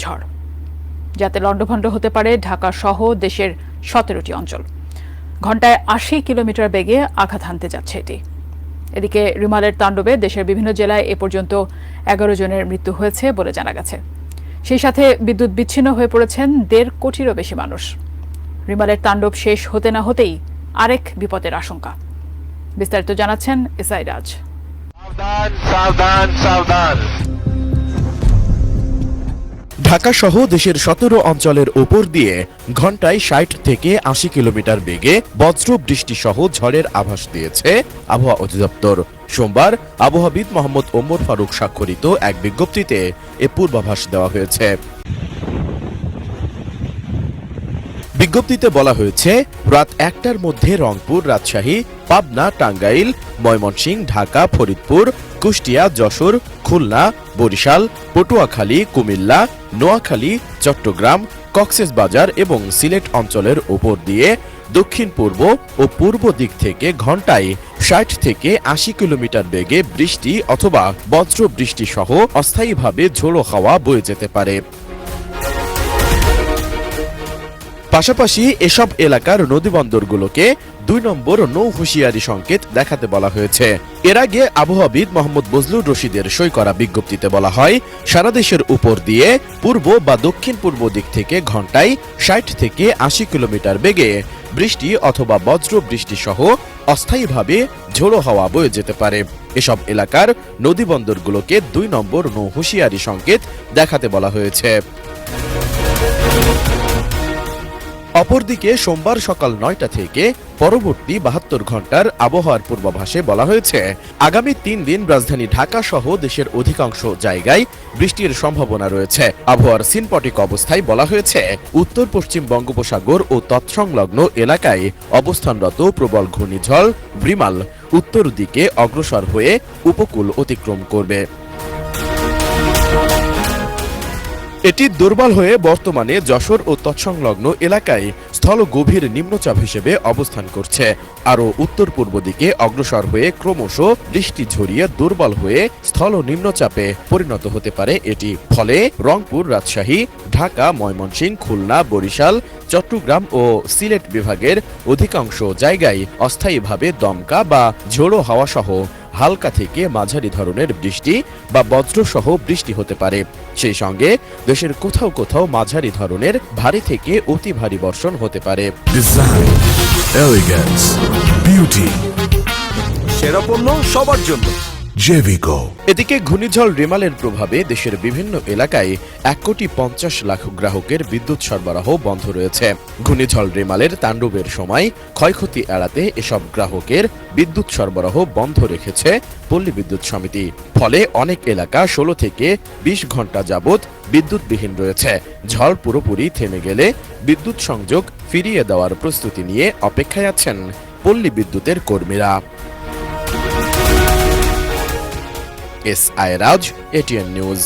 ঝড়, যাতে লণ্ডভণ্ড হতে পারে ঢাকা সহ দেশের 17টি অঞ্চল। ঘণ্টায় 80 কিলোমিটার বেগে আঘাত হানতে যাচ্ছে এটি। এদিকে রিমালের তাণ্ডবে দেশের বিভিন্ন জেলায় এ পর্যন্ত 11 জনের মৃত্যু হয়েছে বলে জানা গেছে। সেই সাথে বিদ্যুৎ বিচ্ছিন্ন হয়ে পড়েছেন 1.5 কোটিরও বেশি মানুষ। রিমালের তাণ্ডব শেষ হতে না হতেই আরেক বিপদের আশঙ্কা। বিস্তারিত জানাচ্ছেন এসআই রাজ। ঢাকা সহ দেশের 17 অঞ্চলের উপর দিয়ে ঘণ্টায় 60 থেকে 80 কিলোমিটার বেগে বজ্র বৃষ্টি সহ ঝড়ের আভাস দিয়েছে আবহাওয়া অধিদপ্তর। সোমবার আবহাওয়াবিদ মোহাম্মদ ওমর ফারুক স্বাক্ষরিত এক বিজ্ঞপ্তিতে এ পূর্বাভাস দেওয়া হয়েছে। বিজ্ঞপ্তিতে বলা হয়েছে, রাত 1টার মধ্যে রংপুর, রাজশাহী, পাবনা, টাঙ্গাইল, ময়মনসিংহ, ঢাকা, ফরিদপুর, কুষ্টিয়া, যশোর, খুলনা, বরিশাল, পটুয়াখালী, কুমিল্লা, নোয়াখালী, চট্টগ্রাম, কক্সবাজার এবং সিলেট অঞ্চলের উপর দিয়ে দক্ষিণ পূর্ব ও পূর্ব দিক থেকে ঘণ্টায় 60 থেকে 80 কিলোমিটার বেগে বৃষ্টি অথবা বজ্র বৃষ্টি সহ অস্থায়ীভাবে ঝোড়ো হাওয়া বয়ে যেতে পারে। পাশাপাশি এসব এলাকার নদীবন্দরগুলোকে 2 নম্বর নৌ হুঁশিয়ারি সংকেত দেখাতে বলা হয়েছে। এর আগে আবহাওয়াবিদ মোহাম্মদ বজলুর রশিদের সই করা বিজ্ঞপ্তিতে বলা হয়, সারা দেশের উপর দিয়ে পূর্ব বা দক্ষিণ পূর্ব দিক থেকে ঘণ্টায় 60 থেকে 80 কিলোমিটার বেগে বৃষ্টি অথবা বজ্র বৃষ্টি সহ অস্থায়ীভাবে ঝোড়ো হাওয়া বয়ে যেতে পারে। এসব এলাকার নদীবন্দরগুলোকে 2 নম্বর নৌ হুঁশিয়ারি সংকেত দেখাতে বলা হয়েছে। অপরদিকে সোমবার সকাল 9টা থেকে পরবর্তী 72 ঘণ্টার আবহাওয়ার পূর্বাভাসে বলা হয়েছে, আগামী 3 দিন রাজধানী ঢাকা সহ দেশের অধিকাংশ জায়গায় বৃষ্টির সম্ভাবনা রয়েছে। আবহাওয়ার সিনপটিক অবস্থায় বলা হয়েছে, উত্তর পশ্চিম বঙ্গোপসাগর ও তৎসংলগ্ন এলাকায় অবস্থানরত প্রবল ঘূর্ণিঝড় রিমাল উত্তর দিকে অগ্রসর হয়ে উপকূল অতিক্রম করবে। এটি দুর্বল হয়ে বর্তমানে যশোর ও তৎসংলগ্ন এলাকায় স্থল গভীর নিম্নচাপ হিসেবে অবস্থান করছে। আরও উত্তর পূর্ব দিকে অগ্রসর হয়ে ক্রমশ বৃষ্টি ঝরিয়ে দুর্বল হয়ে স্থল নিম্নচাপে পরিণত হতে পারে এটি। ফলে রংপুর, রাজশাহী, ঢাকা, ময়মনসিংহ, খুলনা, বরিশাল, চট্টগ্রাম ও সিলেট বিভাগের অধিকাংশ জায়গায় অস্থায়ীভাবে দমকা বা ঝোড়ো হাওয়া সহ হালকা থেকে মাঝারি ধরনের বৃষ্টি বা বজ্রসহ বৃষ্টি হতে পারে। সেই সঙ্গে দেশের কোথাও কোথাও মাঝারি ধরনের ভারী থেকে অতি ভারী বর্ষণ হতে পারে। ডিজাইন, এলিগেন্স, বিউটি, সেরা পণ্য সবার জন্য জেভিকো। এদিকে ঘূর্ণিঝড় রিমালের প্রভাবে দেশের বিভিন্ন এলাকায় 1,50,00,000 গ্রাহকের বিদ্যুৎ সরবরাহ বন্ধ রয়েছে। ঘূর্ণিঝড় রিমালের তাণ্ডবের সময় ক্ষয়ক্ষতি এড়াতে এসব গ্রাহকের বিদ্যুৎ সরবরাহ বন্ধ রেখেছে পল্লী বিদ্যুৎ সমিতি। ফলে অনেক এলাকা 16 থেকে 20 ঘণ্টা যাবৎ বিদ্যুৎবিহীন রয়েছে। ঝড় পুরোপুরি থেমে গেলে বিদ্যুৎ সংযোগ ফিরিয়ে দেওয়ার প্রস্তুতি নিয়ে অপেক্ষায় আছেন পল্লী বিদ্যুতের কর্মীরা। এসআই রাজ, এটিএন নিউজ।